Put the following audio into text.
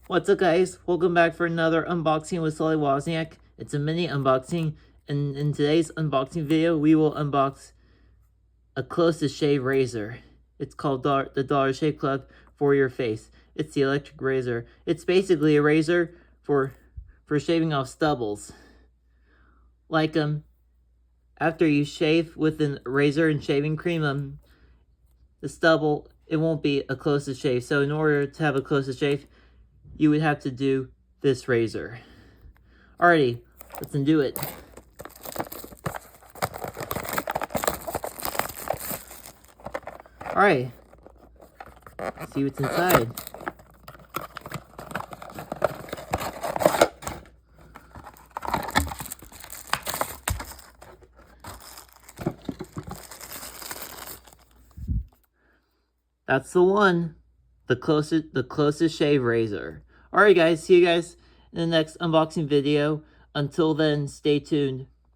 What's up, guys? Welcome back for another unboxing with Sully Wozniak. It's a mini unboxing, and in today's unboxing video, we will unbox a closest shave razor. It's called the Dollar Shave Club for your face. It's the electric razor. It's basically a razor for shaving off stubbles. Like after you shave with a razor and shaving cream, the stubble, it won't be a closest shave. So in order to have a closest shave, you would have to do this razor. Alrighty, let's undo it. Alright, see what's inside. That's the one. The closest shave razor. Alright guys, see you guys in the next unboxing video. Until then, stay tuned.